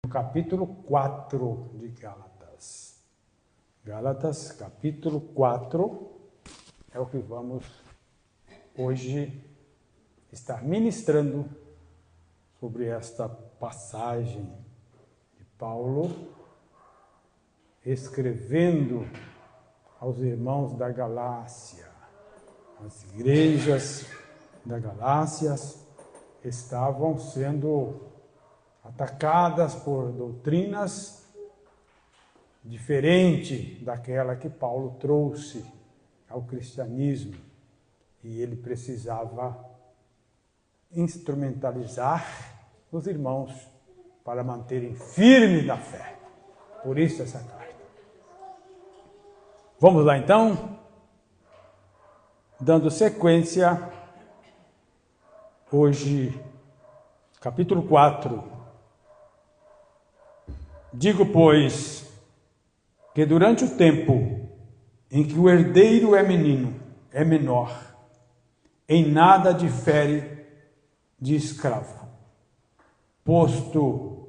capítulo 4 de Gálatas. Gálatas, capítulo 4, é o que vamos hoje estar ministrando sobre esta passagem de Paulo, escrevendo aos irmãos da Galácia. As igrejas da Galácia estavam sendo atacadas por doutrinas diferentes daquela que Paulo trouxe ao cristianismo. E ele precisava instrumentalizar os irmãos para manterem firmes na fé. Por isso essa carta. Vamos lá então? Dando sequência, hoje, capítulo 4. Digo, pois, que durante o tempo em que o herdeiro é menor, em nada difere de escravo, posto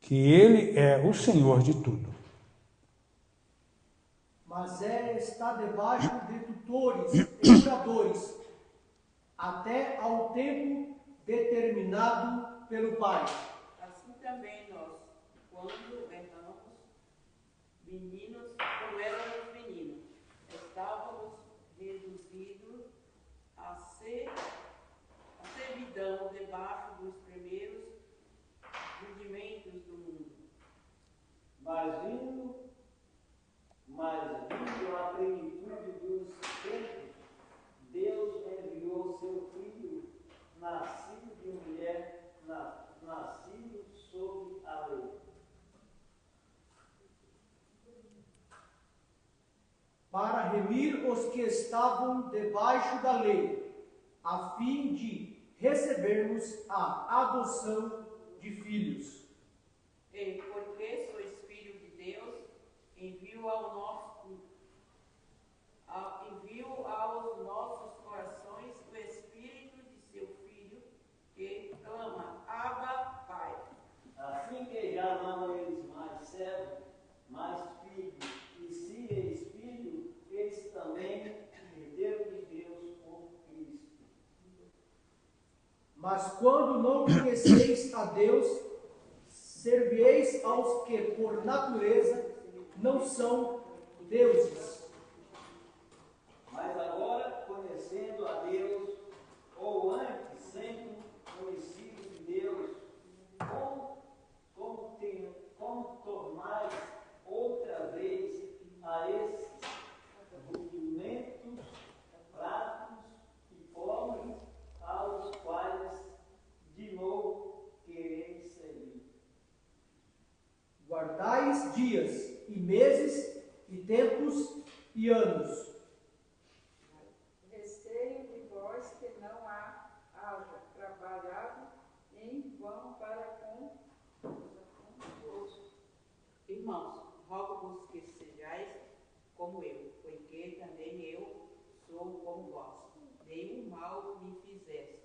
que ele é o Senhor de tudo. Mas está debaixo de tutores e curadores, até ao tempo determinado pelo Pai. Assim também nós, quando éramos meninos, estávamos reduzidos à servidão debaixo dos primeiros rudimentos do mundo. Mas vindo à plenitude dos tempos, Deus enviou seu Filho, nascido de mulher, nascido sob a lei. Para remir os que estavam debaixo da lei, a fim de recebermos a adoção de filhos. E porque sois filhos de Deus, enviou aos nossos corações o Espírito de seu Filho, que clama, Abba, Pai. Assim que já não eles mais servos, mas filhos, e se eles filhos, eles também herdeiro de Deus por Cristo. Mas quando não conheceis a Deus, servieis aos que por natureza não são deuses. Mas agora, conhecendo a Deus, ou antes sendo conhecidos de Deus, como tornais outra vez a esses rudimentos fracos e pobres, aos quais de novo quereis servir? Guardais dias e meses e tempos e anos. Receio de vós que não haja trabalhado em vão para convosco. Irmãos, rogo-vos que sejais como eu, porque também eu sou como vós. Nenhum mal me fizeste.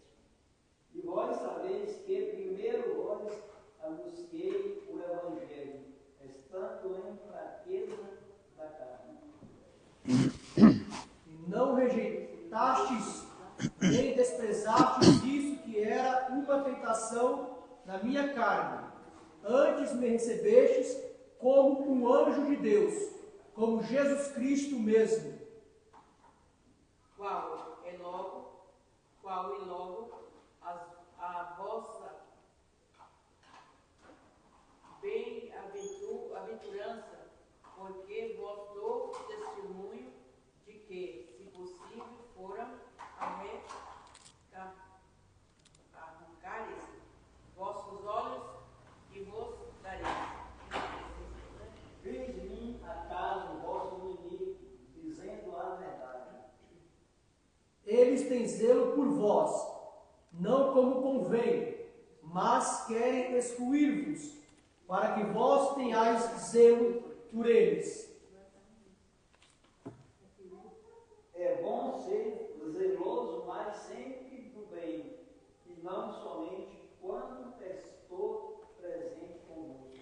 E vós sabeis que primeiro vos anunciei o Evangelho, estando em fraqueza da carne. E não rejeitastes nem desprezastes isso que era uma tentação na minha carne. Antes me recebestes como um anjo de Deus, como Jesus Cristo mesmo. Qual e logo a vossa bem-aventurança, porque vos dou testemunho de que, se possível, foram arrancares vossos olhos e vos dareis. Fiz de mim acaso o vosso inimigo, dizendo a verdade. Eles têm zelo por vós, não como convém, mas querem excluir-vos, para que vós tenhais zelo por eles. É bom ser zeloso, mas sempre do bem, e não somente quando estou presente convosco.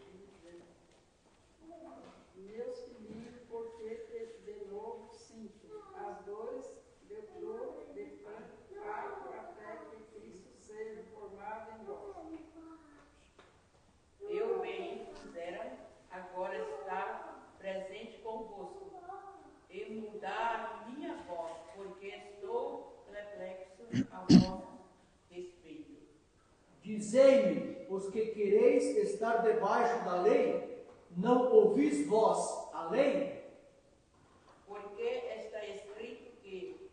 porque quereis estar debaixo da lei, não ouvis vós a lei? Porque está escrito que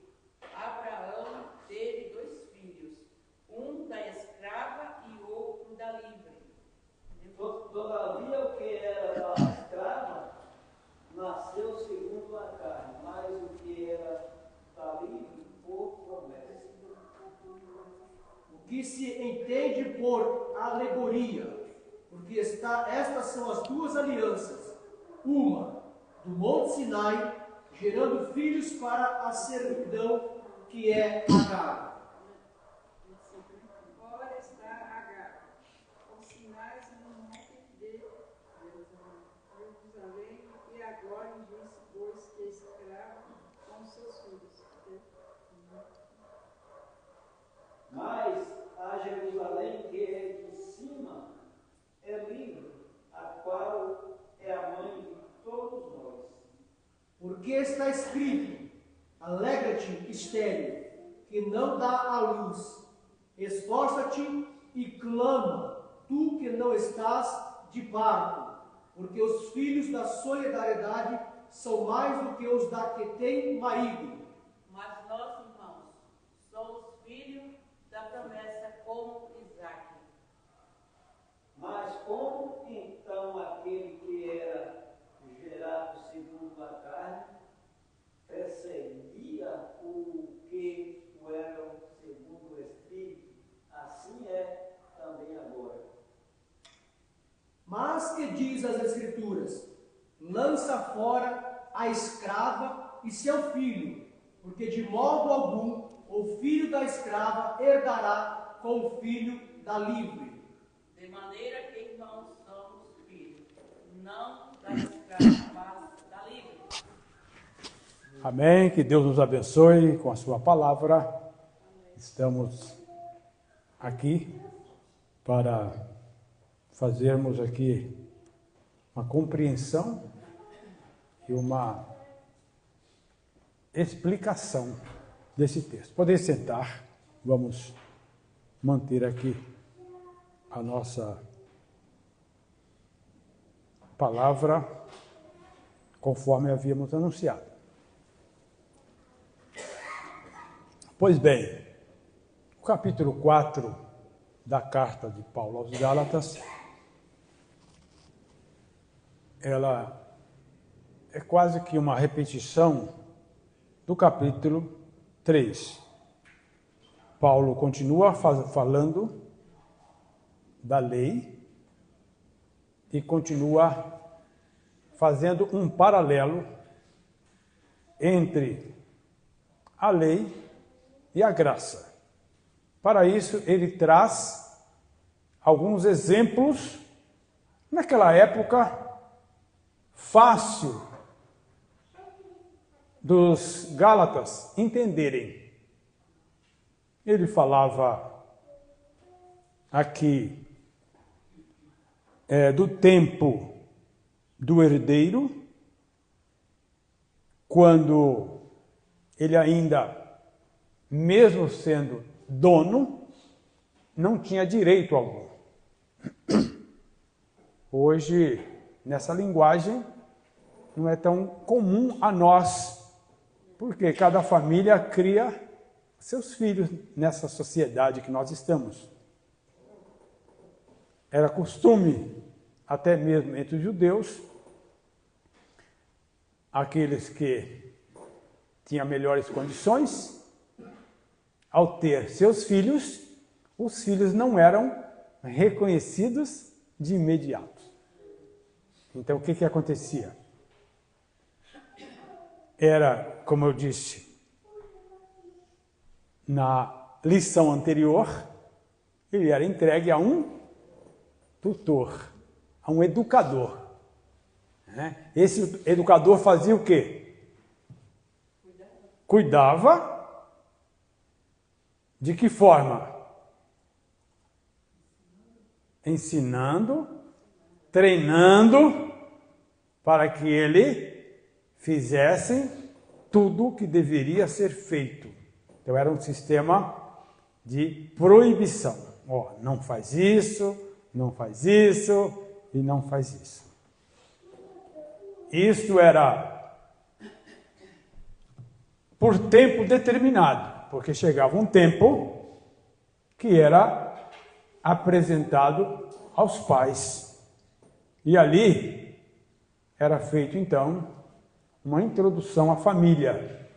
Abraão teve 2 filhos, um da escrava e outro da livre. Todavia o que era da escrava nasceu segundo a carne, mas o que era da livre por promessa. O que se entende por alegoria, porque estas são as 2 alianças, uma do Monte Sinai, gerando filhos para a servidão, que é Agar. Ora está Agar, os sinais no monte de Jerusalém, e agora envia-se, pois, que escravo com seus filhos. Mas a Jerusalém que é de cima é livre, a qual é a mãe de todos nós. Porque está escrito: alegra-te, estéril, que não dá à luz. Esforça-te e clama, tu que não estás de parto, porque os filhos da solidariedade são mais do que os da que tem marido. Mas nós, irmãos, somos filhos da promessa como Isaque. Mas como então aquele que era gerado segundo a carne perseguia o que o eram segundo o Espírito, assim é também agora. Mas que diz as Escrituras? Lança fora a escrava e seu filho, porque de modo algum o filho da escrava herdará com o filho da livre. De maneira que, irmãos, somos filhos, não da escrava, mas da livre. Amém. Que Deus nos abençoe com a sua palavra. Estamos aqui para fazermos aqui uma compreensão e uma explicação desse texto. Podem sentar, vamos manter aqui a nossa palavra conforme havíamos anunciado. Pois bem, o capítulo 4 da carta de Paulo aos Gálatas, ela é quase que uma repetição do capítulo 3. Paulo continua falando da lei e continua fazendo um paralelo entre a lei e a graça. Para isso, ele traz alguns exemplos, naquela época, fácil dos Gálatas entenderem. Ele falava aqui do tempo do herdeiro, quando ele ainda, mesmo sendo dono, não tinha direito algum. Hoje, nessa linguagem, não é tão comum a nós, porque cada família cria seus filhos nessa sociedade que nós estamos. Era costume, até mesmo entre os judeus, aqueles que tinham melhores condições, ao ter seus filhos, os filhos não eram reconhecidos de imediato. Então, o que acontecia? Era, como eu disse na lição anterior, ele era entregue a um tutor, a um educador. Esse educador fazia o quê? Cuidava. De que forma? Ensinando, treinando, para que ele fizesse tudo o que deveria ser feito. Então era um sistema de proibição. Não faz isso, não faz isso e não faz isso. Isto era por tempo determinado, porque chegava um tempo que era apresentado aos pais. E ali era feito, então, uma introdução à família.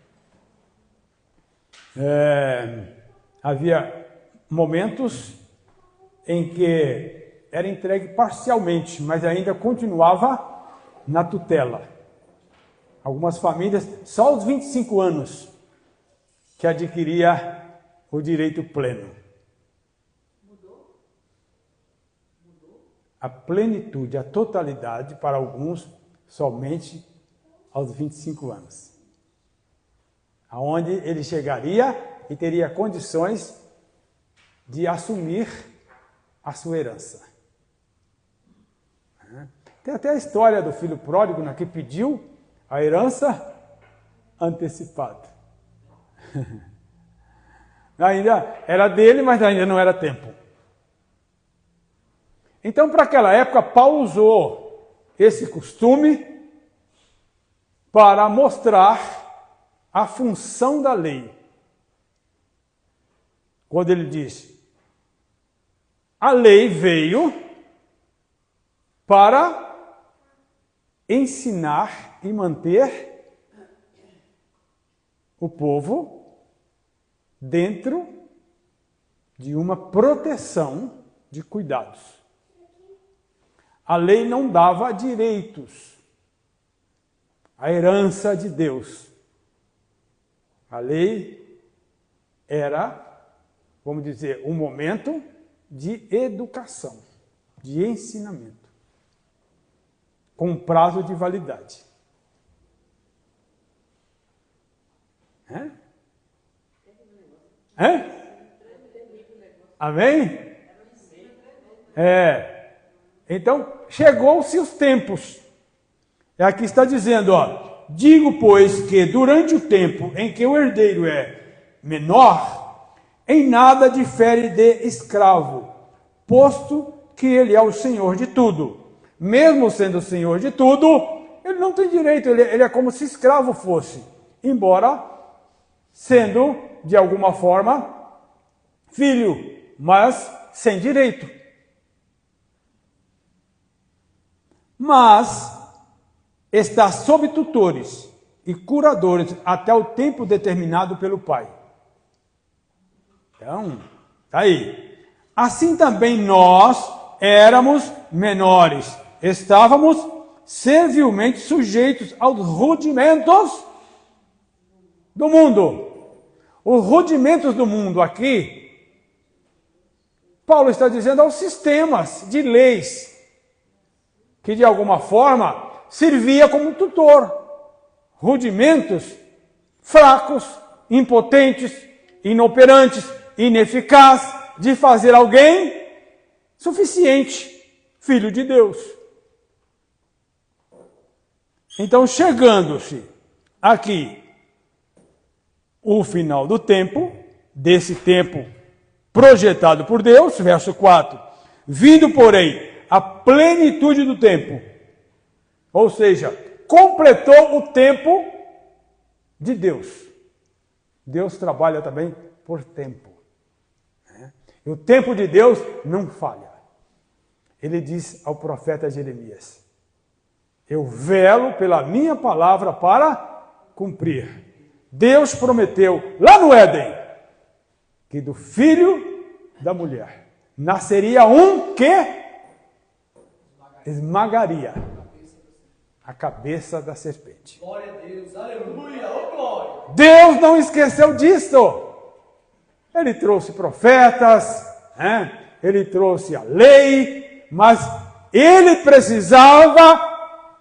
Havia momentos em que era entregue parcialmente, mas ainda continuava na tutela. Algumas famílias, só aos 25 anos, que adquiria o direito pleno. A plenitude, a totalidade, para alguns, somente aos 25 anos. Aonde ele chegaria e teria condições de assumir a sua herança. Tem até a história do filho pródigo, né, que pediu a herança antecipada. Ainda era dele, mas ainda não era tempo. Então, para aquela época, Paulo usou esse costume para mostrar a função da lei. Quando ele diz, a lei veio para ensinar e manter o povo dentro de uma proteção de cuidados. A lei não dava direitos, a herança de Deus. A lei era, vamos dizer, um momento de educação, de ensinamento, com prazo de validade. Amém? Então, chegou-se os tempos. Aqui está dizendo, digo, pois, que durante o tempo em que o herdeiro é menor, em nada difere de escravo, posto que ele é o senhor de tudo. Mesmo sendo o senhor de tudo, ele não tem direito, ele é como se escravo fosse, embora sendo, de alguma forma, filho, mas sem direito. Mas está sob tutores e curadores até o tempo determinado pelo pai. Então, tá aí. Assim também nós éramos menores, estávamos servilmente sujeitos aos rudimentos do mundo. Os rudimentos do mundo aqui, Paulo está dizendo aos sistemas de leis, que de alguma forma servia como tutor. Rudimentos fracos, impotentes, inoperantes, ineficazes de fazer alguém suficiente, filho de Deus. Então, chegando-se aqui o final do tempo, desse tempo projetado por Deus, verso 4, vindo, porém, a plenitude do tempo, ou seja, completou o tempo de Deus. Deus trabalha também por tempo. E o tempo de Deus não falha. Ele diz ao profeta Jeremias, eu velo pela minha palavra para cumprir. Deus prometeu lá no Éden que do filho da mulher nasceria um que esmagaria a cabeça da serpente. Glória a Deus, aleluia, ô glória. Deus não esqueceu disso. Ele trouxe profetas, ele trouxe a lei, mas ele precisava,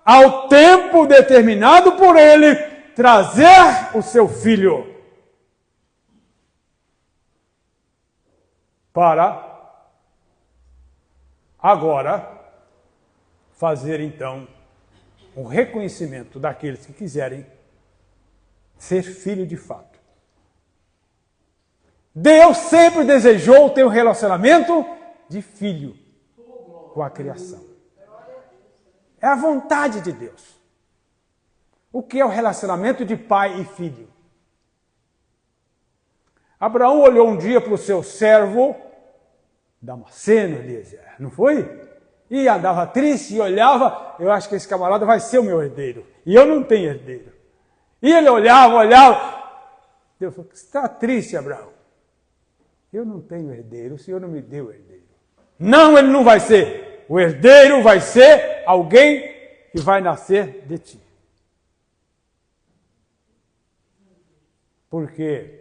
ao tempo determinado por ele, trazer o seu filho para agora fazer então o reconhecimento daqueles que quiserem ser filho de fato. Deus sempre desejou ter um relacionamento de filho. com a criação. É a vontade de Deus. O que é o relacionamento de pai e filho? Abraão olhou um dia para o seu servo, Damasceno, Eliezer, não foi? E andava triste e olhava, eu acho que esse camarada vai ser o meu herdeiro. E eu não tenho herdeiro. E ele olhava. Deus falou, você está triste, Abraão? Eu não tenho herdeiro, o Senhor não me deu herdeiro. Não, ele não vai ser. O herdeiro vai ser alguém que vai nascer de ti. Porque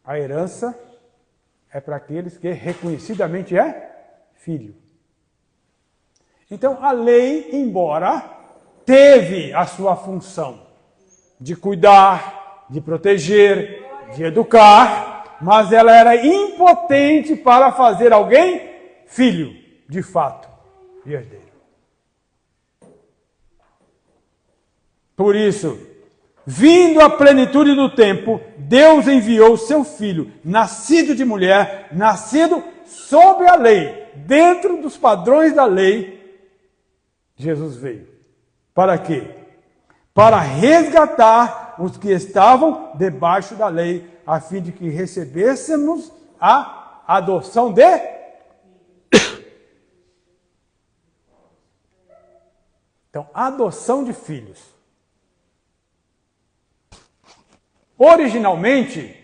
a herança é para aqueles que reconhecidamente é filho. Então, a lei, embora teve a sua função de cuidar, de proteger, de educar, mas ela era impotente para fazer alguém filho, de fato, e herdeiro. Por isso, vindo a plenitude do tempo, Deus enviou seu filho, nascido de mulher, nascido sob a lei, dentro dos padrões da lei. Jesus veio. Para quê? Para resgatar os que estavam debaixo da lei, a fim de que recebêssemos a adoção de... Então, a adoção de filhos. Originalmente,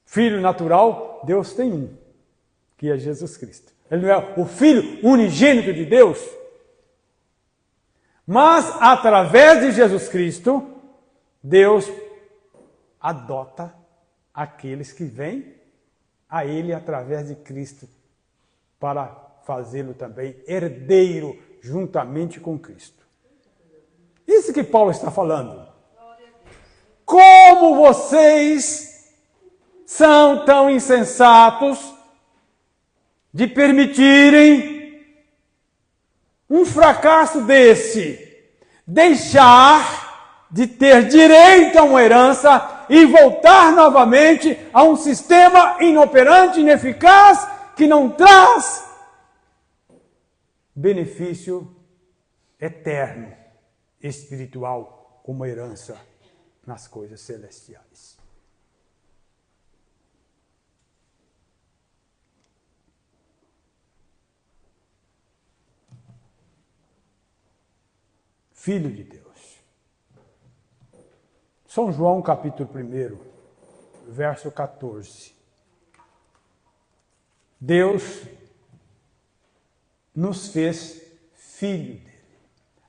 filho natural, Deus tem um, que é Jesus Cristo. Ele não é o filho unigênito de Deus. Mas, através de Jesus Cristo, Deus adota aqueles que vêm a Ele através de Cristo, para fazê-lo também herdeiro juntamente com Cristo. Isso que Paulo está falando. Como vocês são tão insensatos de permitirem um fracasso desse, deixar de ter direito a uma herança e voltar novamente a um sistema inoperante, ineficaz, que não traz benefício eterno, espiritual, como herança nas coisas celestiais. Filho de Deus. São João, capítulo 1, verso 14. Deus nos fez filho dele.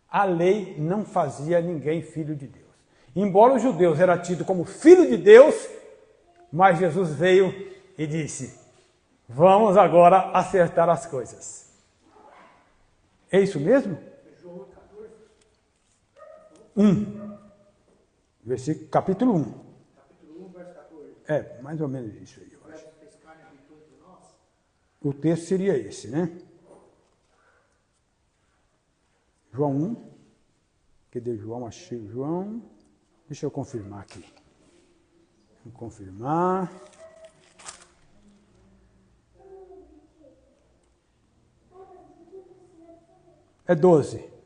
A lei não fazia ninguém filho de Deus. Embora os judeus eram tidos como filho de Deus, mas Jesus veio e disse, vamos agora acertar as coisas. É isso mesmo? 1. Capítulo 1. Capítulo 1, verso 14. É, mais ou menos isso aí, eu acho. O texto seria esse, né? João 1. Cadê João? Achei o João. Deixa eu confirmar aqui. Vou confirmar. É 12.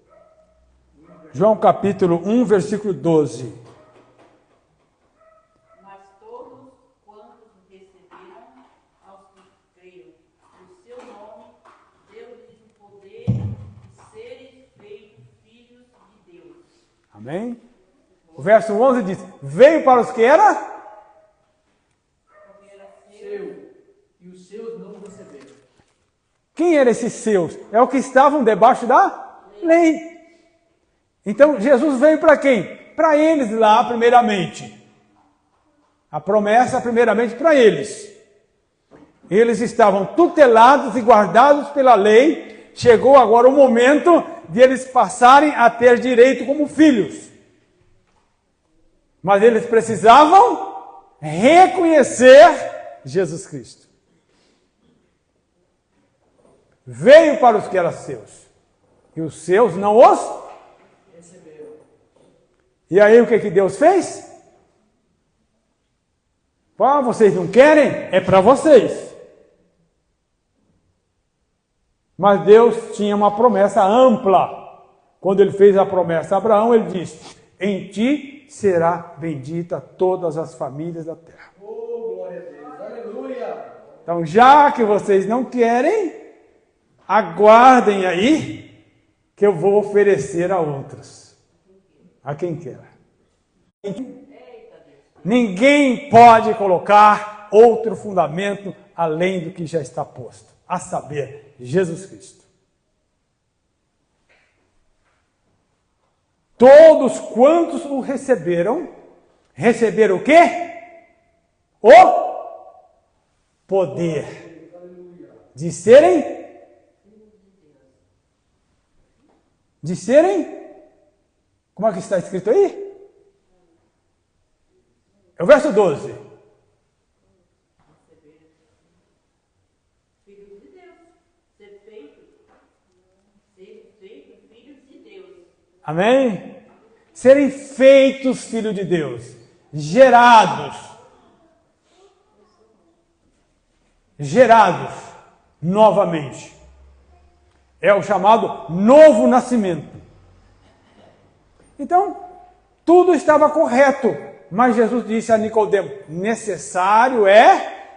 João capítulo 1, versículo 12. Mas todos quantos receberam, aos que creram no seu nome, deu-lhes o poder de serem feitos filhos de Deus. Amém? O verso 11 diz, veio para os que era? Seu, e os seus não o receberam. Quem eram esses seus? É o que estavam debaixo da lei. Então, Jesus veio para quem? Para eles lá, primeiramente. A promessa, primeiramente, para eles. Eles estavam tutelados e guardados pela lei. Chegou agora o momento de eles passarem a ter direito como filhos. Mas eles precisavam reconhecer Jesus Cristo. Veio para os que eram seus. E os seus não os receberam. E aí o que Deus fez? Vocês não querem? É para vocês. Mas Deus tinha uma promessa ampla. Quando ele fez a promessa a Abraão, ele disse: em ti será bendita todas as famílias da terra. Oh, glória a Deus. Aleluia. Então, já que vocês não querem, aguardem aí que eu vou oferecer a outros. A quem quer. Ninguém pode colocar outro fundamento além do que já está posto, a saber, Jesus Cristo. Todos quantos o receberam o quê? O poder de serem? Como é que está escrito aí? É o verso 12. Filhos de Deus. Ser feito filhos de Deus. Amém? Serem feitos filhos de Deus. Gerados novamente. É o chamado novo nascimento. Então, tudo estava correto, mas Jesus disse a Nicodemo: necessário é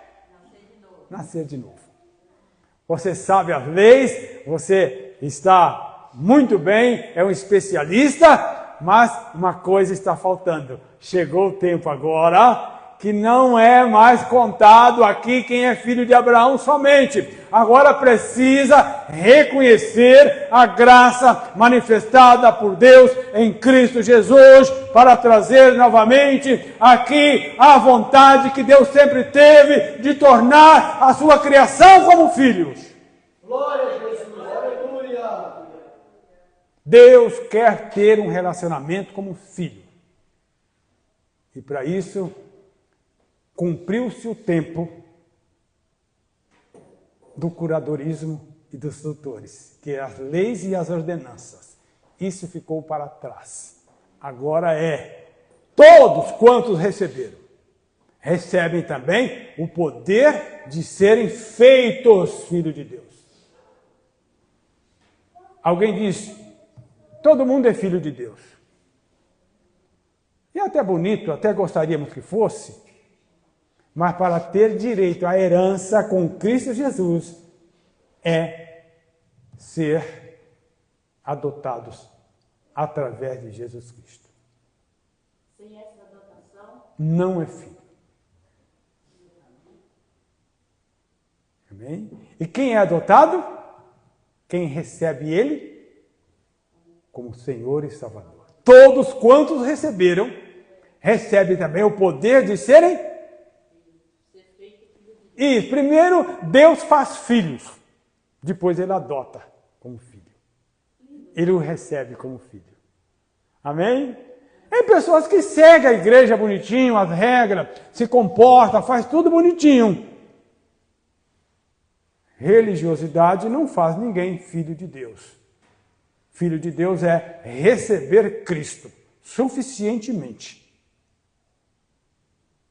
nascer de novo. Você sabe as leis, você está muito bem, é um especialista, mas uma coisa está faltando. Chegou o tempo agora que não é mais contado aqui quem é filho de Abraão somente. Agora precisa reconhecer a graça manifestada por Deus em Cristo Jesus para trazer novamente aqui a vontade que Deus sempre teve de tornar a sua criação como filhos. Glória a Jesus. Aleluia. Deus quer ter um relacionamento como filho. E para isso, cumpriu-se o tempo do curadorismo e dos doutores, que é as leis e as ordenanças. Isso ficou para trás. Agora é todos quantos receberam. Recebem também o poder de serem feitos filhos de Deus. Alguém diz: todo mundo é filho de Deus. E até bonito, até gostaríamos que fosse, mas para ter direito à herança com Cristo Jesus é ser adotados através de Jesus Cristo. Sem essa adotação, Não é filho. Amém? E quem é adotado? Quem recebe ele como Senhor e Salvador. Todos quantos receberam, recebem também o poder de serem. E primeiro Deus faz filhos, depois ele adota como filho. Ele o recebe como filho. Amém? Tem pessoas que seguem a igreja bonitinho, as regras, se comporta, faz tudo bonitinho. Religiosidade não faz ninguém filho de Deus. Filho de Deus é receber Cristo suficientemente.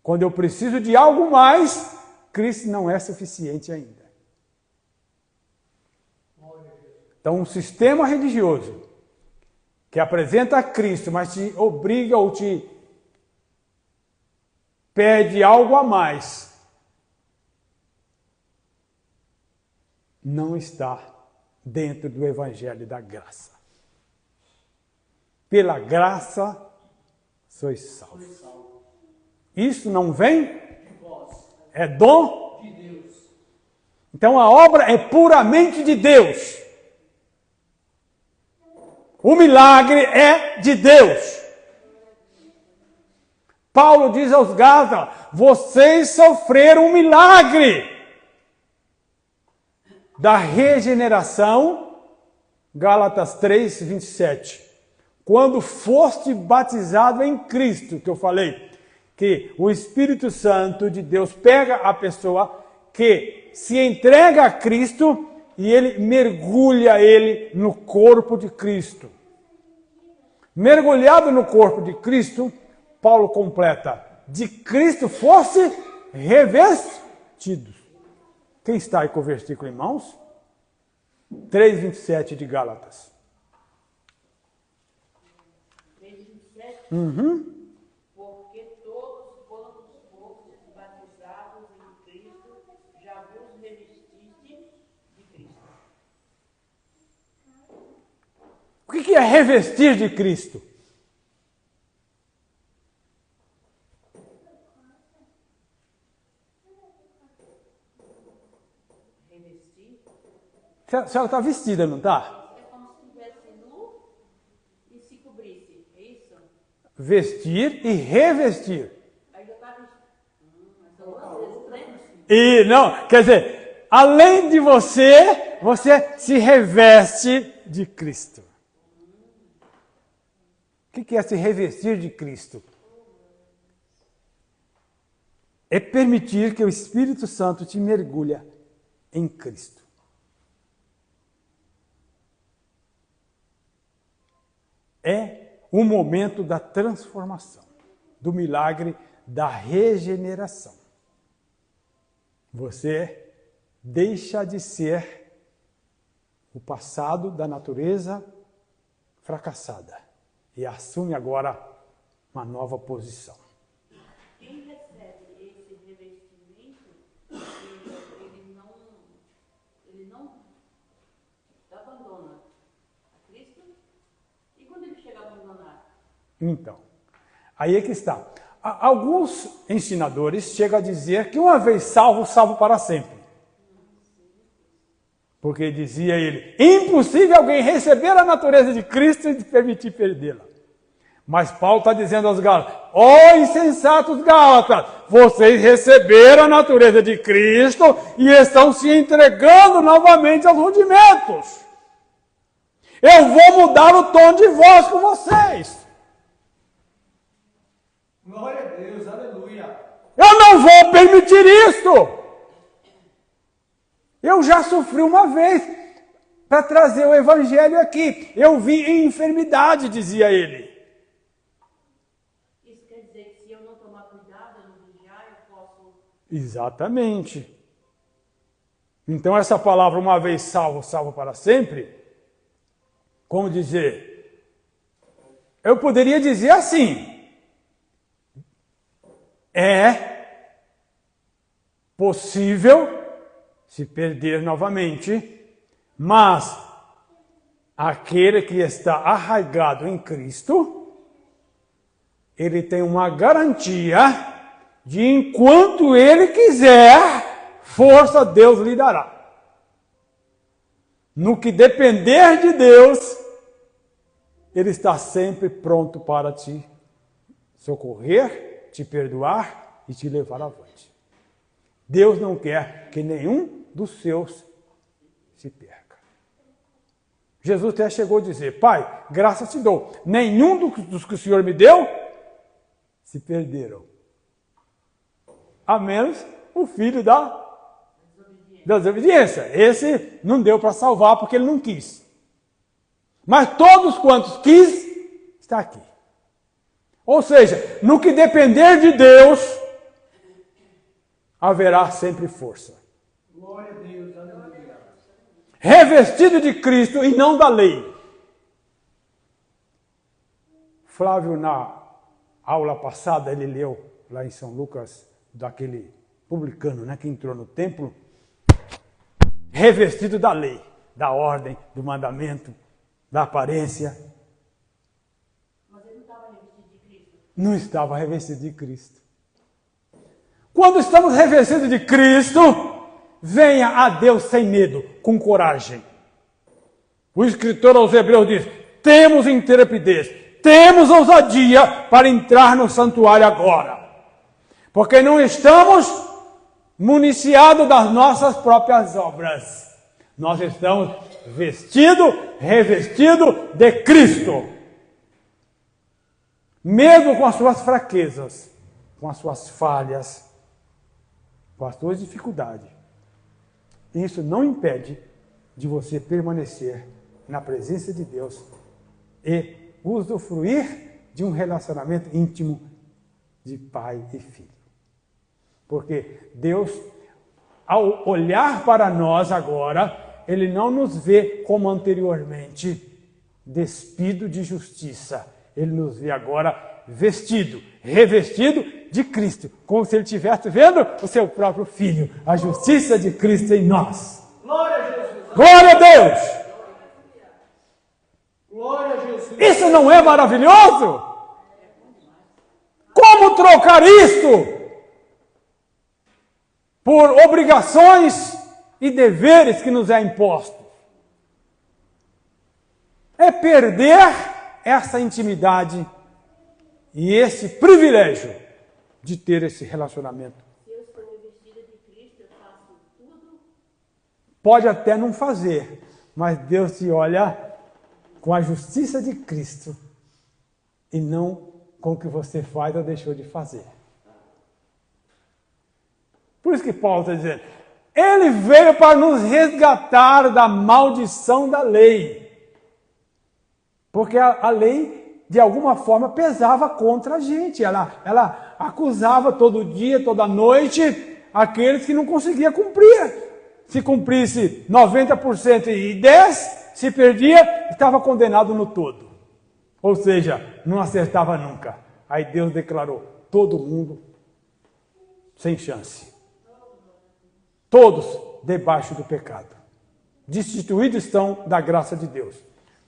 Quando eu preciso de algo mais, Cristo não é suficiente ainda. Então, um sistema religioso que apresenta a Cristo, mas te obriga ou te pede algo a mais, não está dentro do Evangelho da graça. Pela graça sois salvos. Isso não vem? É dom De Deus. Então a obra é puramente de Deus. O milagre é de Deus. Paulo diz aos Gálatas: vocês sofreram um milagre da regeneração. Gálatas 3, 27. Quando foste batizado em Cristo, que eu falei, que o Espírito Santo de Deus pega a pessoa que se entrega a Cristo e ele mergulha ele no corpo de Cristo. Mergulhado no corpo de Cristo, Paulo completa: de Cristo fosse revestidos. Quem está aí com o versículo em mãos? 3:27 de Gálatas. 3:27. Porque todos quantos fostes batizados em Cristo, já vos revestiste de Cristo. O que é revestir de Cristo? Revestir A senhora está vestida, não está? é como se estivesse nu e se cobrisse. É isso? Vestir e revestir. Aí já está vestido. Mas são duas vezes, né? E não, quer dizer, além de você, você se reveste de Cristo. O que é se revestir de Cristo? É permitir que o Espírito Santo te mergulhe em Cristo. É o momento da transformação, do milagre da regeneração. Você deixa de ser o passado da natureza fracassada e assume agora uma nova posição. Quem recebe esse revestimento, ele não abandona a Cristo. E quando ele chega a abandonar? Então, aí é que está. Alguns ensinadores chegam a dizer que uma vez salvo, salvo para sempre. Porque dizia ele, impossível alguém receber a natureza de Cristo e permitir perdê-la. Mas Paulo está dizendo aos Gálatas, ó insensatos Gálatas, vocês receberam a natureza de Cristo e estão se entregando novamente aos rudimentos. Eu vou mudar o tom de voz com vocês. Glória a Deus, aleluia. Eu não vou permitir isso. Eu já sofri uma vez para trazer o evangelho aqui. Eu vi em enfermidade, dizia ele. Isso quer dizer que se eu não tomar cuidado, eu não vigiar, eu posso... Exatamente. Então essa palavra, uma vez salvo, salvo para sempre, como dizer? Eu poderia dizer assim, é possível se perder novamente, mas aquele que está arraigado em Cristo, ele tem uma garantia de enquanto ele quiser, força Deus lhe dará. No que depender de Deus, ele está sempre pronto para te socorrer, te perdoar e te levar avante. Deus não quer que nenhum dos seus se perca. Jesus até chegou a dizer, Pai, graças te dou. Nenhum dos que o Senhor me deu se perderam. A menos o filho da desobediência. Esse não deu para salvar porque ele não quis. Mas todos quantos quis, está aqui. Ou seja, no que depender de Deus, haverá sempre força. Glória a Deus, aleluia. Revestido de Cristo e não da lei. Flávio, na aula passada, ele leu lá em São Lucas, daquele publicano, né, que entrou no templo, revestido da lei, da ordem, do mandamento, da aparência. Mas ele não estava revestido de Cristo. Não estava revestido de Cristo. Quando estamos revestidos de Cristo, venha a Deus sem medo, com coragem. O escritor aos Hebreus diz, temos intrepidez, temos ousadia para entrar no santuário agora. Porque não estamos municiados das nossas próprias obras. Nós estamos revestidos de Cristo. Mesmo com as suas fraquezas, com as suas falhas, com as suas dificuldades. Isso não impede de você permanecer na presença de Deus e usufruir de um relacionamento íntimo de pai e filho. Porque Deus, ao olhar para nós agora, Ele não nos vê como anteriormente, despido de justiça. Ele nos vê agora vestido, revestido de Cristo, como se ele estivesse vendo o seu próprio Filho, a justiça de Cristo em nós. Glória a Jesus. Glória a Deus! Glória a Jesus. Isso não é maravilhoso? Como trocar isto por obrigações e deveres que nos é imposto? É perder essa intimidade e esse privilégio de ter esse relacionamento. Se eu estou revestida de Cristo, eu faço tudo. Pode até não fazer, mas Deus te olha com a justiça de Cristo e não com o que você faz ou deixou de fazer. Por isso que Paulo está dizendo, ele veio para nos resgatar da maldição da lei. Porque a lei, de alguma forma, pesava contra a gente. Ela acusava todo dia, toda noite, aqueles que não conseguiam cumprir. Se cumprisse 90% e 10%, se perdia, estava condenado no todo. Ou seja, não acertava nunca. Aí Deus declarou, todo mundo sem chance. Todos debaixo do pecado. Destituídos estão da graça de Deus.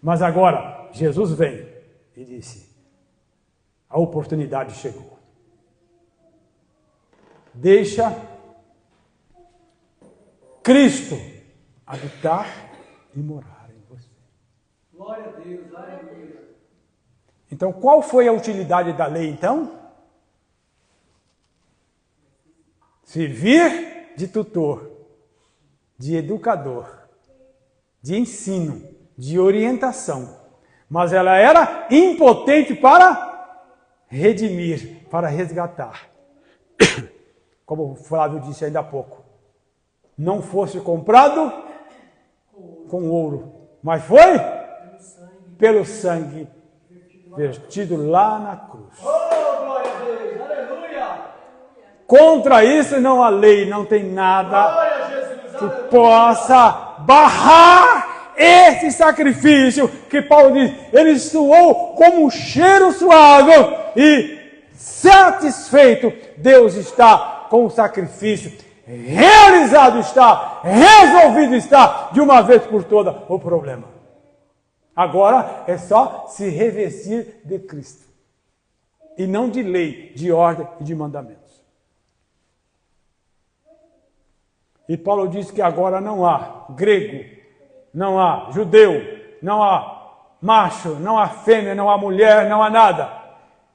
Mas agora, Jesus vem e disse, a oportunidade chegou. Deixa Cristo habitar e morar em você. Glória a Deus. Aleluia. Então, qual foi a utilidade da lei, então? Servir de tutor, de educador, de ensino, de orientação. Mas ela era impotente para redimir, para resgatar. Como o Flávio disse ainda há pouco. Não fosse comprado com ouro, mas foi pelo sangue vertido lá na cruz. Oh, glória a Deus. Aleluia. Contra isso não há lei, não tem nada Glória a Jesus. que Aleluia. possa barrar esse sacrifício que Paulo diz, ele soou como um cheiro suave e satisfeito. Deus está com o sacrifício, realizado está, resolvido está, de uma vez por toda o problema. Agora é só se revestir de Cristo e não de lei, de ordem e de mandamentos. E Paulo diz que agora não há grego, não há judeu, não há macho, não há fêmea, não há mulher, não há nada.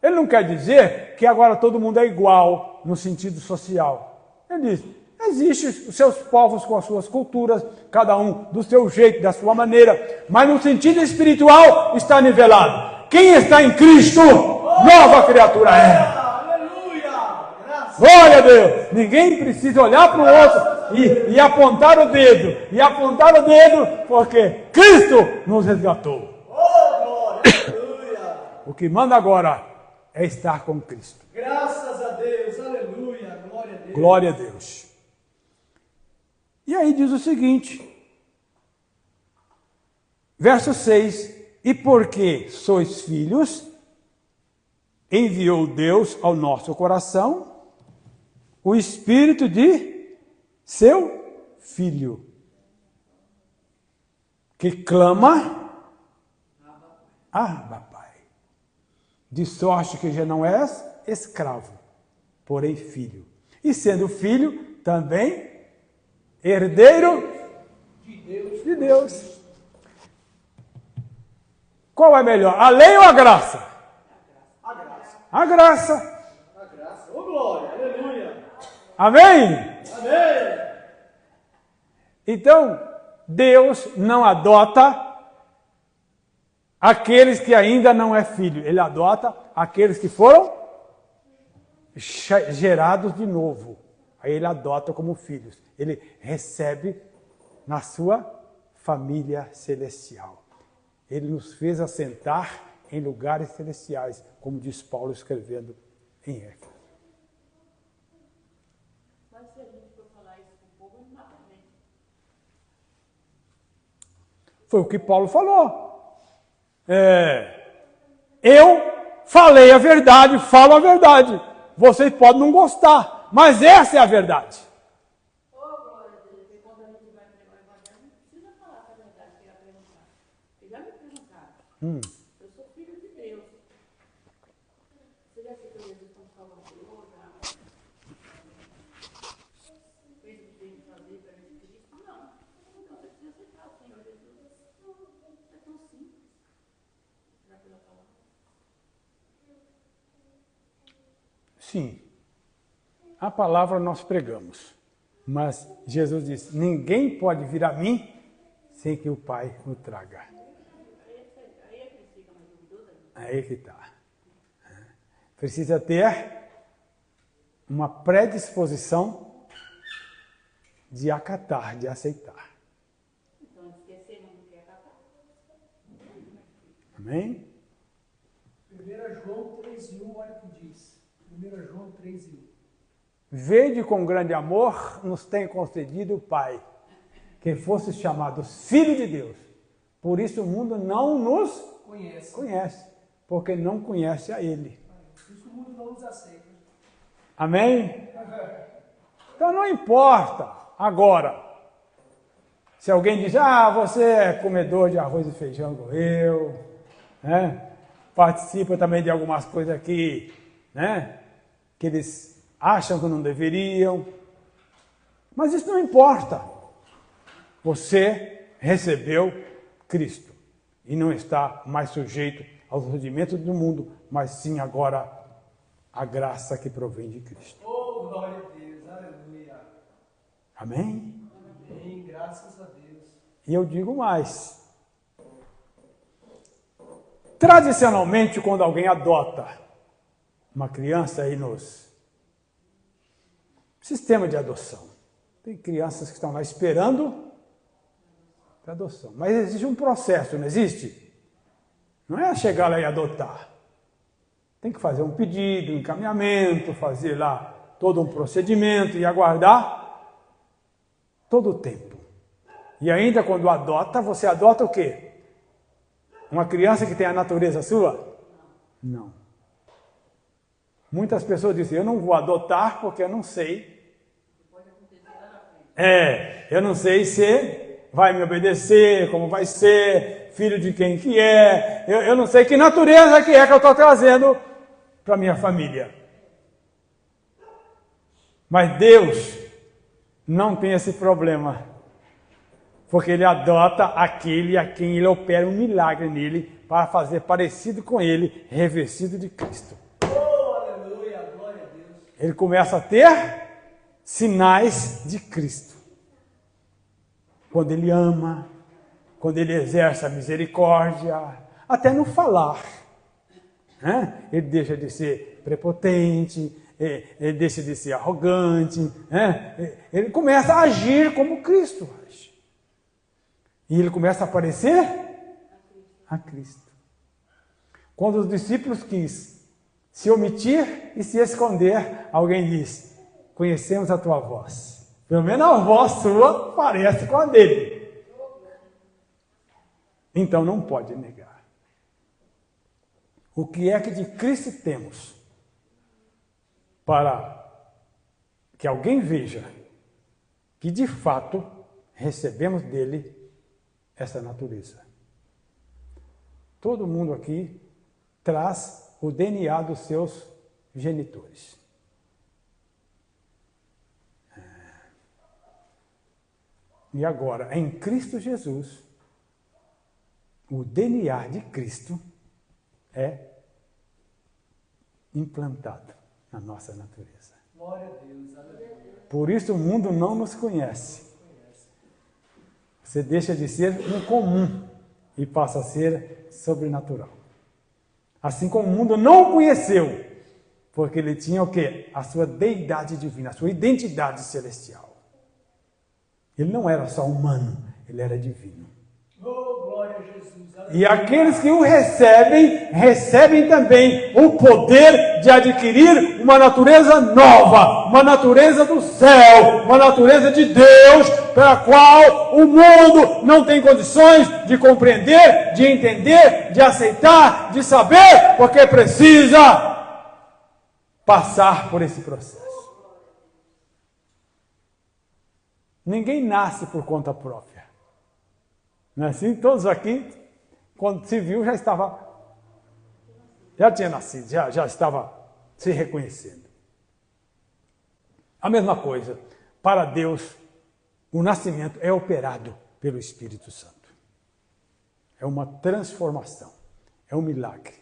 Ele não quer dizer que agora todo mundo é igual no sentido social. Ele diz, existem os seus povos com as suas culturas, cada um do seu jeito, da sua maneira, mas no sentido espiritual está nivelado. Quem está em Cristo, nova criatura é. Aleluia. Graças. Glória a Deus! Ninguém precisa olhar para o outro e apontar o dedo, porque Cristo nos resgatou. Oh, glória. Aleluia. O que manda agora é estar com Cristo. Graças a Deus. Aleluia. Glória a Deus. Glória a Deus. E aí diz o seguinte, verso 6, e porque sois filhos, enviou Deus ao nosso coração o Espírito de seu Filho, que clama, Abba, Pai. De sorte que já não és escravo, porém filho. E sendo filho, também herdeiro de Deus. Qual é melhor, a lei ou a graça? A graça. A graça. A graça. Oh, glória. Aleluia. Amém? Amém. Então, Deus não adota aqueles que ainda não é filho. Ele adota aqueles que foram gerados de novo. Aí ele adota como filhos. Ele recebe na sua família celestial. Ele nos fez assentar em lugares celestiais, como diz Paulo escrevendo em Éfeso. Mas se a gente for falar isso com o povo, não mata a gente. Foi o que Paulo falou. Eu falei a verdade, falo a verdade. Vocês podem não gostar, mas essa é a verdade. Ô, glória a Deus, porque quando a gente vai pregar o evangelho, não precisa falar a verdade que ia perguntar. Porque já me perguntaram. Eu sou filho de Deus. Você já aceitou Jesus como Salvador? Já fez o que tem que fazer para Cristo? Não. Então você precisa aceitar o Senhor Jesus. É tão simples. Já pela palavra. Sim, a palavra nós pregamos, mas Jesus disse, ninguém pode vir a mim sem que o Pai o traga. Aí é que fica mais duvidoso. Aí que está. Precisa ter uma predisposição de acatar, de aceitar. Então esquecemos do que é acatar. Amém? 1 João 3,1, olha o que diz. 1 João 3,1. Vede com grande amor nos tem concedido o Pai, que fosse chamados Filho de Deus. Por isso o mundo não nos conhece, porque não conhece a Ele. Por isso o mundo não nos aceita. Amém? Então não importa agora. Se alguém diz, você é comedor de arroz e feijão igual eu, né? Participa também de algumas coisas aqui, né? Que eles acham que não deveriam. Mas isso não importa. Você recebeu Cristo e não está mais sujeito aos rudimentos do mundo, mas sim agora a graça que provém de Cristo. Oh, glória a Deus, aleluia. Amém? Amém, graças a Deus. E eu digo mais. Tradicionalmente, quando alguém adota uma criança aí nos sistema de adoção, tem crianças que estão lá esperando para adoção. Mas existe um processo, não existe? Não é chegar lá e adotar. Tem que fazer um pedido, um encaminhamento, fazer lá todo um procedimento e aguardar todo o tempo. E ainda quando adota, você adota o quê? Uma criança que tem a natureza sua? Não. Muitas pessoas dizem, eu não vou adotar porque eu não sei. Eu não sei se vai me obedecer, como vai ser, filho de quem que é. Eu não sei que natureza que eu estou trazendo para minha família. Mas Deus não tem esse problema. Porque Ele adota aquele a quem Ele opera um milagre nele para fazer parecido com Ele, revestido de Cristo. Oh, aleluia, glória a Deus. Ele começa a ter sinais de Cristo. Quando Ele ama, quando Ele exerce a misericórdia, até no falar. Né? Ele deixa de ser prepotente, ele deixa de ser arrogante. Né? Ele começa a agir como Cristo age. E ele começa a aparecer a Cristo. Quando os discípulos quis se omitir e se esconder, alguém diz, conhecemos a tua voz. Pelo menos a voz sua parece com a dele. Então não pode negar. O que é que de Cristo temos para que alguém veja que de fato recebemos dele essa natureza? Todo mundo aqui traz o DNA dos seus genitores. E agora, em Cristo Jesus, o DNA de Cristo é implantado na nossa natureza. Glória a Deus, aleluia. Por isso o mundo não nos conhece. Você deixa de ser um comum e passa a ser sobrenatural. Assim como o mundo não o conheceu, porque ele tinha o quê? A sua deidade divina, a sua identidade celestial. Ele não era só humano, ele era divino. Oh, glória a a Jesus. E aqueles que o recebem, recebem também o poder de adquirir uma natureza nova, uma natureza do céu, uma natureza de Deus, pela qual o mundo não tem condições de compreender, de entender, de aceitar, de saber, porque precisa passar por esse processo. Ninguém nasce por conta própria. Não é assim? Todos aqui, quando se viu, já tinha nascido, já estava se reconhecendo. A mesma coisa, para Deus, o nascimento é operado pelo Espírito Santo. É uma transformação, é um milagre.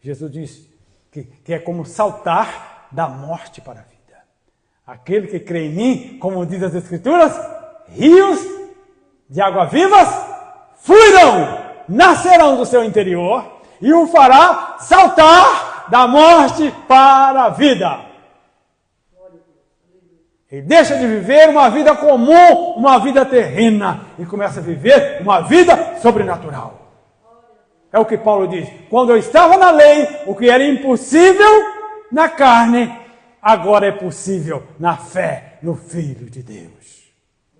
Jesus disse que é como saltar da morte para a vida. Aquele que crê em mim, como diz as Escrituras, rios de água vivas fluirão, nascerão do seu interior e o fará saltar da morte para a vida. Ele deixa de viver uma vida comum, uma vida terrena, e começa a viver uma vida sobrenatural. É o que Paulo diz. Quando eu estava na lei, o que era impossível na carne, agora é possível na fé no Filho de Deus.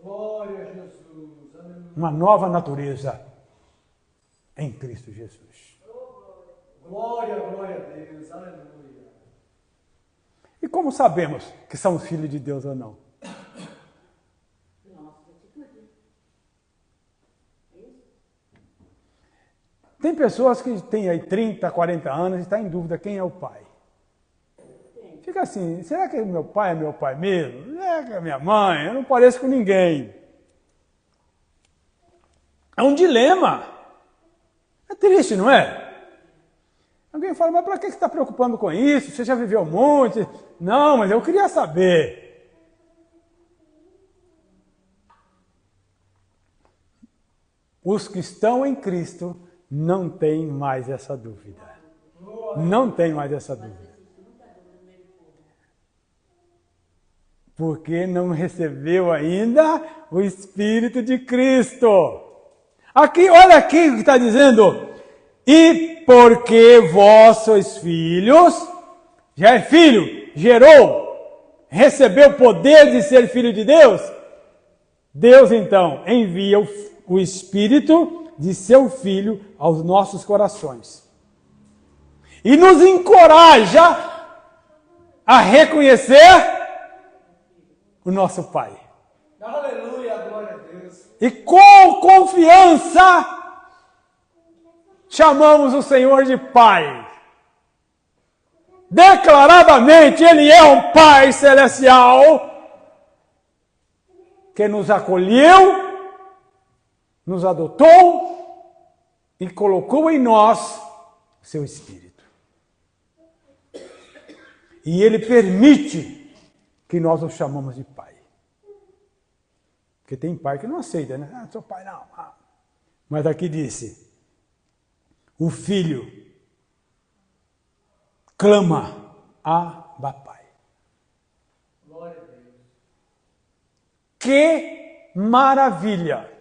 Glória a Jesus. Aleluia. Uma nova natureza em Cristo Jesus. Glória a Deus. Aleluia. E como sabemos que somos filhos de Deus ou não? Tem pessoas que têm aí 30, 40 anos e estão em dúvida quem é o pai. Fica assim, será que meu pai é meu pai mesmo? Será que é minha mãe? Eu não pareço com ninguém. É um dilema. É triste, não é? Alguém fala, mas para que você está preocupando com isso? Você já viveu muito? Não, mas eu queria saber. Os que estão em Cristo não têm mais essa dúvida. Não tem mais essa dúvida. Porque não recebeu ainda o Espírito de Cristo. Aqui, olha aqui o que está dizendo. E porque vós sois filhos, já é filho, gerou, recebeu o poder de ser filho de Deus, Deus então envia o Espírito de seu Filho aos nossos corações. E nos encoraja a reconhecer o nosso Pai. Aleluia, glória a Deus. E com confiança chamamos o Senhor de Pai. Declaradamente, Ele é um Pai celestial que nos acolheu, nos adotou e colocou em nós o seu Espírito. E Ele permite que nós o chamamos de Pai. Porque tem pai que não aceita, né? Sou pai não. Mas aqui disse, o filho clama, Abba, Pai. Glória a Deus. Que maravilha!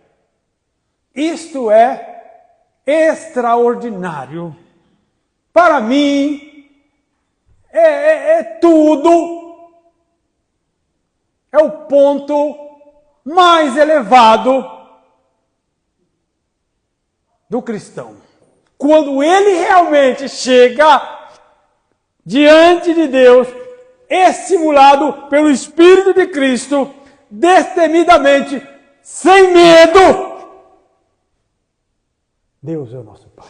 Isto é extraordinário. Para mim, é tudo. É o ponto mais elevado do cristão. Quando ele realmente chega diante de Deus, estimulado pelo Espírito de Cristo, destemidamente, sem medo. Deus é o nosso Pai.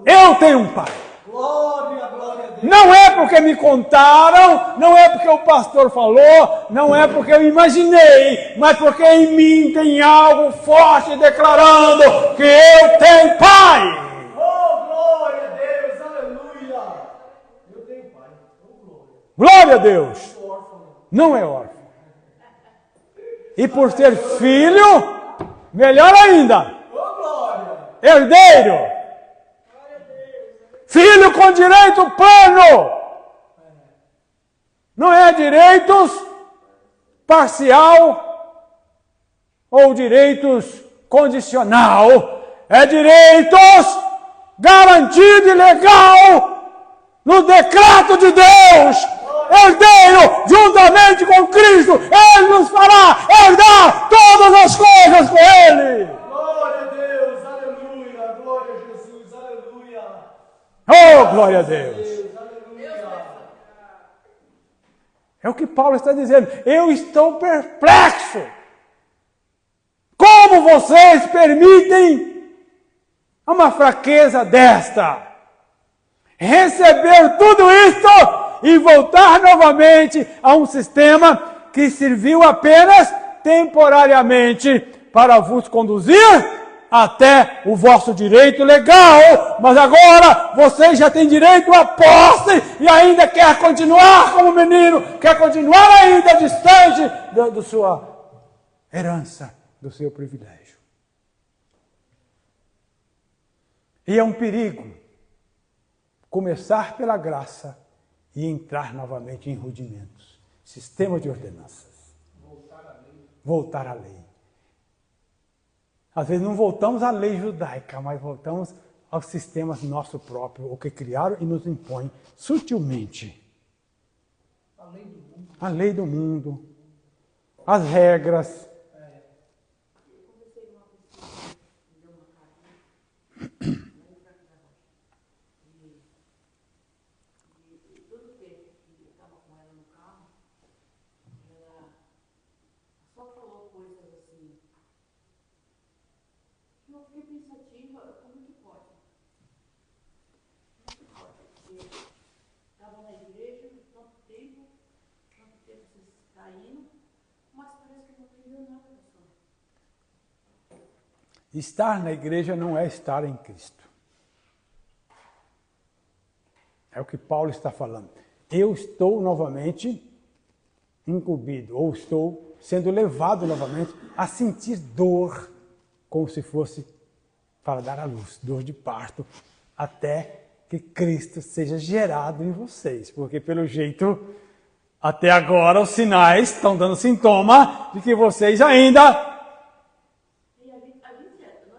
Eu tenho um Pai. Glória, glória a Deus. Não é porque me contaram, não é porque o pastor falou, não é porque eu imaginei, mas porque em mim tem algo forte declarando que eu tenho Pai. Oh, glória a Deus, aleluia. Eu tenho pai. Oh, glória. Glória a Deus. Órfão. Não é órfão. E por ser filho, melhor ainda, Oh, glória. herdeiro. Filho com direito pleno. Não é direitos parcial ou direitos condicional. é direitos garantido e legal no decreto de Deus. Herdeiro, juntamente com Cristo, Ele nos fará herdar todas as coisas com Ele. Glória a Deus, aleluia. Glória a Jesus, aleluia. Oh, glória a Deus. Aleluia. É o que Paulo está dizendo. Eu estou perplexo. Como vocês permitem uma fraqueza desta? Receber tudo isto e voltar novamente a um sistema que serviu apenas temporariamente para vos conduzir até o vosso direito legal, mas agora vocês já têm direito à posse e ainda quer continuar como menino, quer continuar ainda distante da sua herança, do seu privilégio. E é um perigo começar pela graça e entrar novamente em rudimentos, sistema de ordenanças. Voltar à lei. Às vezes não voltamos à lei judaica, mas voltamos aos sistemas nosso próprio, o que criaram e nos impõem sutilmente. A lei do mundo, as regras. Eu fiquei pensativa, como que pode? Porque estava na igreja tanto tempo você está indo, mas parece que não aprendeu nada da sua. Estar na igreja não é estar em Cristo. É o que Paulo está falando. Eu estou novamente incumbido, ou estou sendo levado novamente a sentir dor, como se fosse para dar à luz, dor de parto, até que Cristo seja gerado em vocês. Porque, pelo jeito, até agora os sinais estão dando sintoma de que vocês ainda... E a gente percebe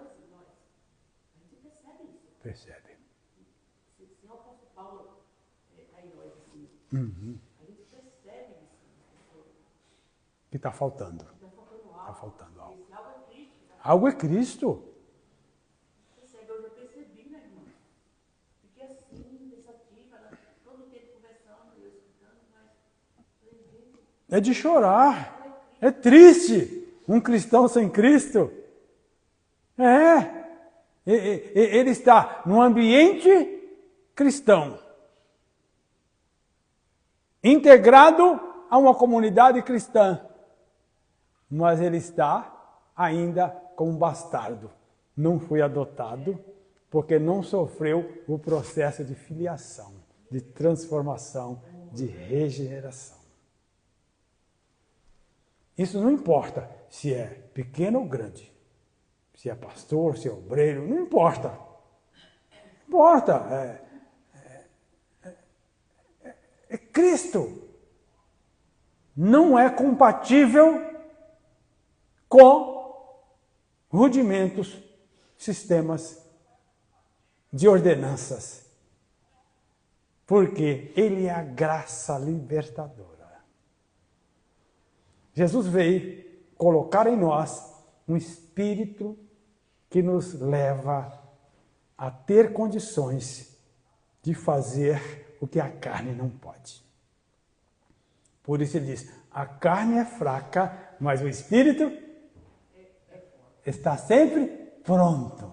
isso. Percebe. Se o apóstolo Paulo está em nós, assim, a gente percebe isso. Que está faltando. Está faltando algo. Está faltando algo. Esse algo é Cristo. Algo é Cristo. Percebe? Eu já percebi, né, irmã? Fiquei assim, pensativa, todo o tempo conversando, eu escutando, mas falei, gente, É de chorar. É triste. Um cristão sem Cristo. É. Ele está num ambiente cristão. Integrado a uma comunidade cristã. Mas ele está ainda como um bastardo. Não foi adotado porque não sofreu o processo de filiação, de transformação, de regeneração. Isso não importa se é pequeno ou grande, se é pastor, se é obreiro, não importa. Não importa. É Cristo. Não é compatível com rudimentos, sistemas de ordenanças. Porque Ele é a graça libertadora. Jesus veio colocar em nós um espírito que nos leva a ter condições de fazer o que a carne não pode. Por isso ele diz, a carne é fraca, mas o espírito está sempre pronto.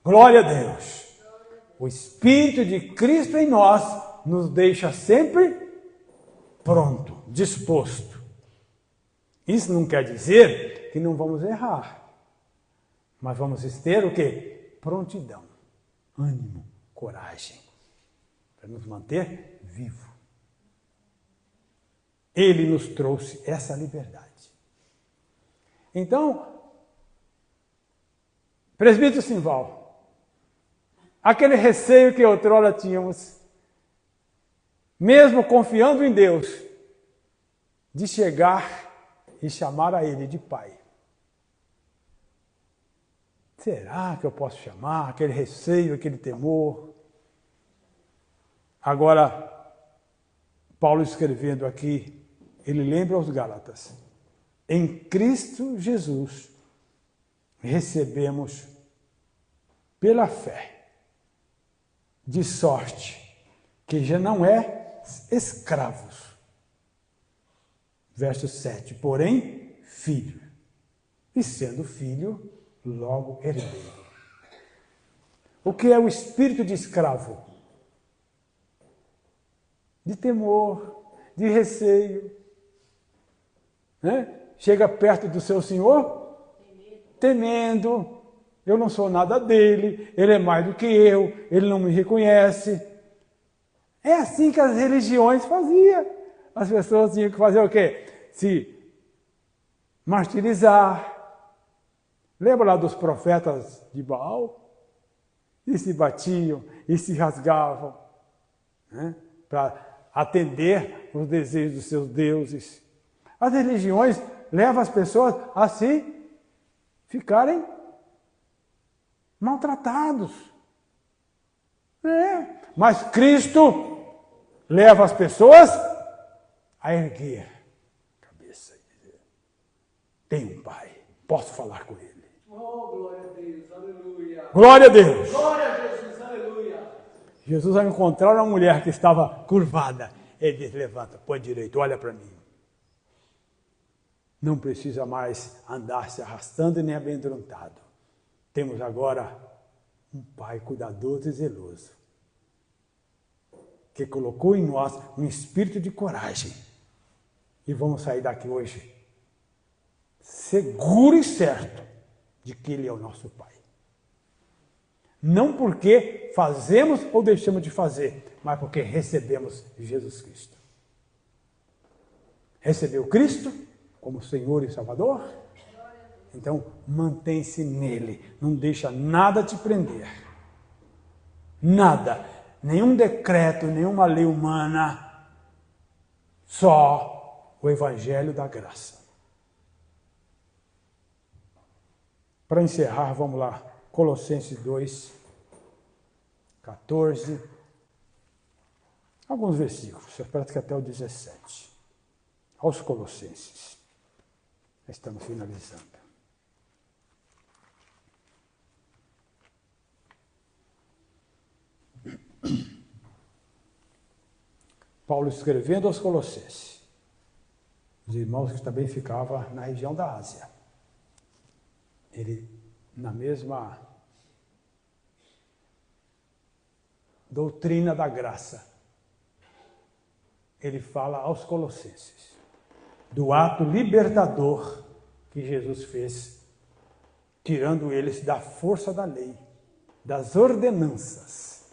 Glória a Deus. O Espírito de Cristo em nós nos deixa sempre pronto, disposto. Isso não quer dizer que não vamos errar. Mas vamos ter o quê? Prontidão, ânimo, coragem. Para nos manter vivos. Ele nos trouxe essa liberdade. Então, presbítero Simval, aquele receio que outrora tínhamos, mesmo confiando em Deus, de chegar e chamar a Ele de Pai. Será que eu posso chamar? Aquele receio, aquele temor. Agora, Paulo escrevendo aqui, ele lembra aos Gálatas: em Cristo Jesus recebemos pela fé, de sorte que já não é escravos. Verso 7, porém, filho. E sendo filho, logo herdeiro. O que é o espírito de escravo? De temor, de receio. Né? Chega perto do seu senhor, temendo. Eu não sou nada dele, ele é mais do que eu, ele não me reconhece. É assim que as religiões faziam. As pessoas tinham que fazer o quê? Se martirizar. Lembra lá dos profetas de Baal? E se batiam, e se rasgavam, né? Para atender os desejos dos seus deuses. As religiões levam as pessoas a se ficarem maltratados. Mas Cristo leva as pessoas a erguer a cabeça e dizer: tenho um Pai, posso falar com Ele. Oh, glória a Deus, aleluia. Glória a Deus. Glória a Jesus, aleluia. Jesus vai encontrar uma mulher que estava curvada. Ele diz: levanta, põe direito, olha para mim. Não precisa mais andar se arrastando e nem amedrontado. Temos agora um Pai cuidadoso e zeloso, que colocou em nós um espírito de coragem. E vamos sair daqui hoje seguro e certo de que Ele é o nosso Pai. Não porque fazemos ou deixamos de fazer, mas porque recebemos Jesus Cristo. Recebeu Cristo como Senhor e Salvador? Então, mantém-se nele. Não deixa nada te prender. Nada. Nenhum decreto, nenhuma lei humana. Só o Evangelho da graça. Para encerrar, vamos lá. Colossenses 2, 14. Alguns versículos. Parece que até o 17. Aos Colossenses. Estamos finalizando. Paulo escrevendo aos Colossenses, os irmãos que também ficavam na região da Ásia. Ele, na mesma doutrina da graça, ele fala aos Colossenses do ato libertador que Jesus fez, tirando eles da força da lei, das ordenanças,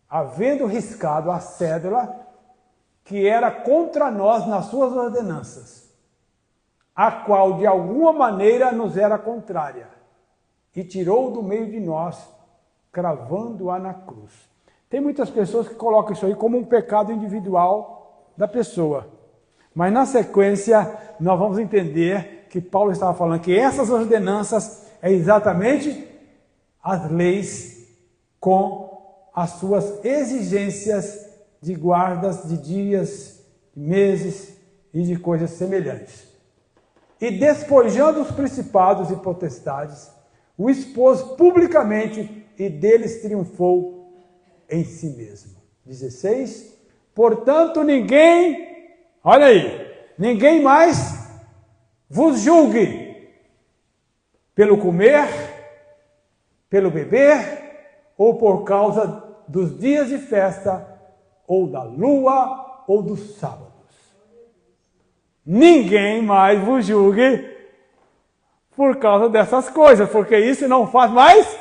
havendo riscado a cédula que era contra nós nas suas ordenanças, a qual de alguma maneira nos era contrária, e tirou do meio de nós, cravando-a na cruz. Tem muitas pessoas que colocam isso aí como um pecado individual da pessoa, mas na sequência nós vamos entender que Paulo estava falando que essas ordenanças é exatamente as leis com as suas exigências de guardas de dias, de meses e de coisas semelhantes. E despojando os principados e potestades, o expôs publicamente e deles triunfou em si mesmo. 16. Portanto, ninguém, olha aí, ninguém mais vos julgue pelo comer, pelo beber, ou por causa dos dias de festa, ou da lua, ou dos sábados. Ninguém mais vos julgue por causa dessas coisas, porque isso não faz mais.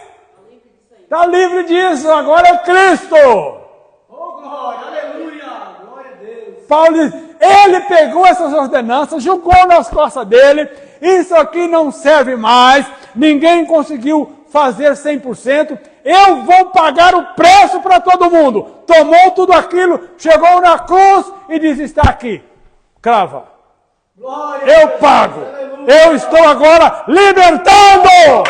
Está livre disso, agora é Cristo. Oh, glória, aleluia, glória a Deus. Paulo diz, ele pegou essas ordenanças, jogou nas costas dele, isso aqui não serve mais, ninguém conseguiu fazer 100%, eu vou pagar o preço para todo mundo. Tomou tudo aquilo, chegou na cruz e diz, está aqui, crava. Glória Eu a Deus, pago, aleluia. eu estou agora libertando.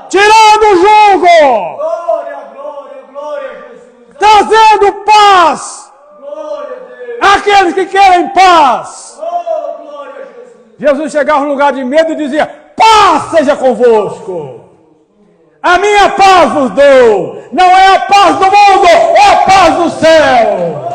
tirando o jugo, Glória, glória, glória a Jesus. trazendo paz Glória a Deus. àqueles que querem paz. Oh, glória a Jesus. Jesus chegava num lugar de medo e dizia: paz seja convosco. A minha paz vos dou. Não é a paz do mundo, é a paz do céu.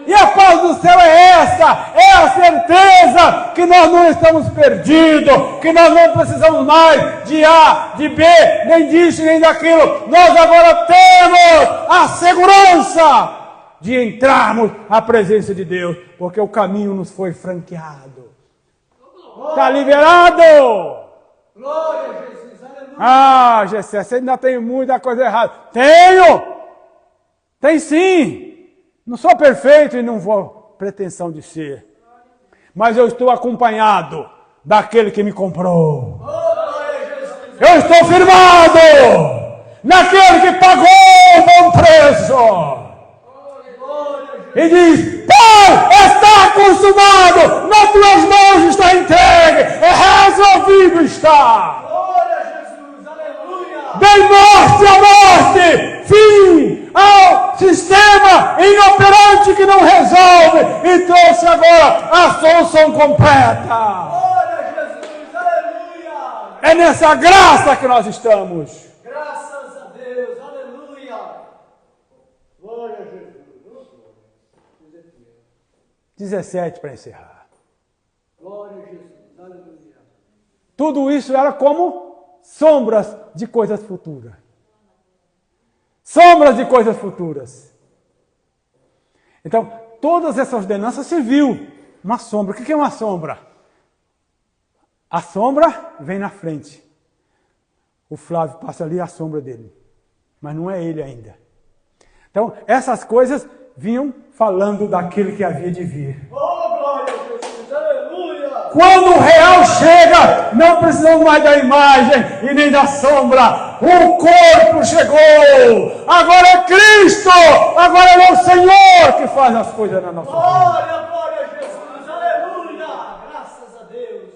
E a paz do céu é essa, é a certeza que nós não estamos perdidos, que nós não precisamos mais de A, de B, nem disso, nem daquilo. Nós agora temos a segurança de entrarmos à presença de Deus, porque o caminho nos foi franqueado. Está liberado! Glória a Jesus. Aleluia. Ah, Gessé, você ainda tem muita coisa errada. Tenho! Tem sim! Não sou perfeito e não vou pretensão de ser. Mas eu estou acompanhado daquele que me comprou. Oh, glória a Jesus. Eu estou firmado naquele que pagou o bom preço. Glória a Jesus. E diz: Pai, está consumado, nas tuas mãos está entregue, resolvido está. Glória a Jesus. Aleluia. Dei morte à morte, fim ao sistema inoperante que não resolve e trouxe agora a solução completa. Glória a Jesus. Aleluia. É nessa graça que nós estamos. Graças a Deus. Aleluia. Glória a Jesus. 17 para encerrar. Glória a Jesus. Aleluia. Tudo isso era como sombras de coisas futuras. Sombras de coisas futuras. Então, todas essas ordenanças serviu uma sombra. O que é uma sombra? A sombra vem na frente. O Flávio passa ali a sombra dele. Mas não é ele ainda. Então, essas coisas vinham falando daquilo que havia de vir. Oh, glória a Jesus. Aleluia. Quando o real chega, não precisamos mais da imagem e nem da sombra. O corpo chegou. Agora é Cristo. Agora é o Senhor que faz as coisas na nossa vida. Glória, glória a Jesus. Aleluia. Graças a Deus.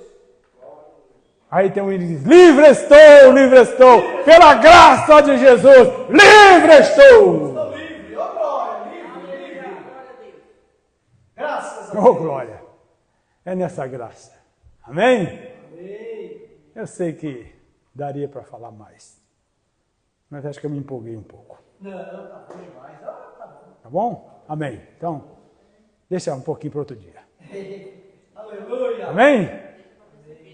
Aí tem um hino que diz: livre estou, pela graça de Jesus, livre estou. Estou livre. Oh, glória. Livre, livre. Graças a Deus. Oh, glória. É nessa graça. Amém? Amém. Eu sei que daria para falar mais. Mas acho que eu me empolguei um pouco. Não, tá bom demais. Tá bom. Tá bom? Amém. Então, deixa um pouquinho para outro dia. Aleluia. Amém?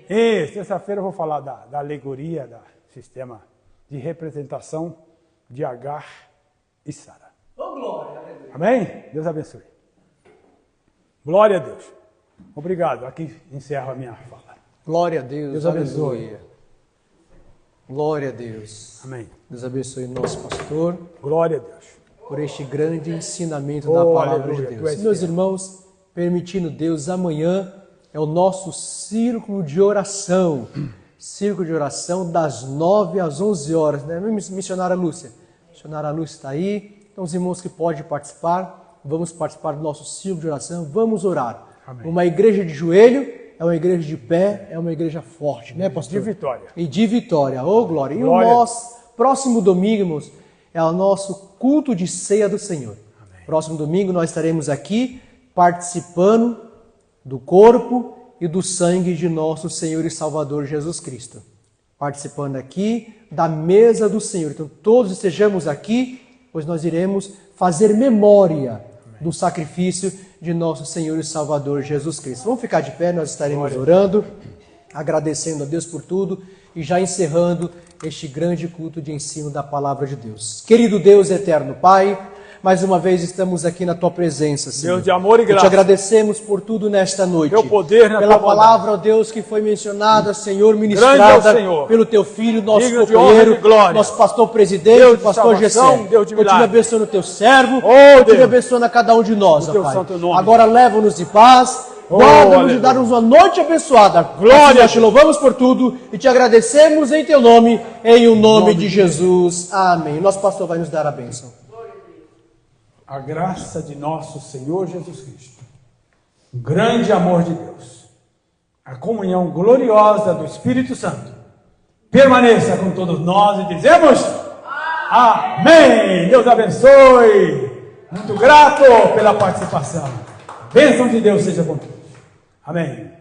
E terça-feira eu vou falar da alegoria, do sistema de representação de Agar e Sara. Oh, glória. Aleluia. Amém? Deus abençoe. Glória a Deus. Obrigado. Aqui encerro a minha fala. Glória a Deus. Deus abençoe. Aleluia. Glória a Deus. Amém. Deus abençoe nosso pastor Glória a Deus. por este grande ensinamento Oh, da palavra aleluia, de tu Deus. és Meus fiel. irmãos, permitindo Deus, amanhã é o nosso círculo de oração. Círculo de oração das 9 às 11 horas. Né? Missionária Lúcia. Missionária Lúcia está aí. Então, os irmãos que podem participar, vamos participar do nosso círculo de oração, vamos orar. Amém. Uma igreja de joelho é uma igreja de pé, é uma igreja forte, né, pastor? De vitória. E de vitória, oh glória. E Glória. o nosso próximo domingo, irmãos, é o nosso culto de ceia do Senhor. Amém. Próximo domingo nós estaremos aqui participando do corpo e do sangue de nosso Senhor e Salvador Jesus Cristo. Participando aqui da mesa do Senhor. Então todos estejamos aqui, pois nós iremos fazer memória do sacrifício de nosso Senhor e Salvador Jesus Cristo. Vamos ficar de pé, nós estaremos orando, agradecendo a Deus por tudo e já encerrando este grande culto de ensino da palavra de Deus. Querido Deus eterno Pai, mais uma vez estamos aqui na Tua presença, Senhor. Deus de amor e Te graça. agradecemos por tudo nesta noite. Teu poder na pela Tua palavra, ó Deus, que foi mencionada, Senhor, Grande é ministrada o Senhor. pelo Teu Filho, nosso Digno de honra companheiro, e de glória. nosso pastor presidente, Deus de pastor salvação, Gessé. Deus de Continua milagre. abençoando o Teu servo, Oh, continua Deus. abençoando a cada um de nós, O ó Teu Pai. santo nome. Agora leva-nos de paz, Oh, guarda-nos aleluia. e dá-nos uma noite abençoada. Glória Assim a nós te louvamos por tudo e te agradecemos em Teu nome, em o nome de Jesus. Amém. O nosso pastor vai nos dar a bênção. A graça de nosso Senhor Jesus Cristo, o grande amor de Deus, a comunhão gloriosa do Espírito Santo, permaneça com todos nós e dizemos amém. Deus abençoe. Muito grato pela participação. Bênção de Deus seja com todos. Amém.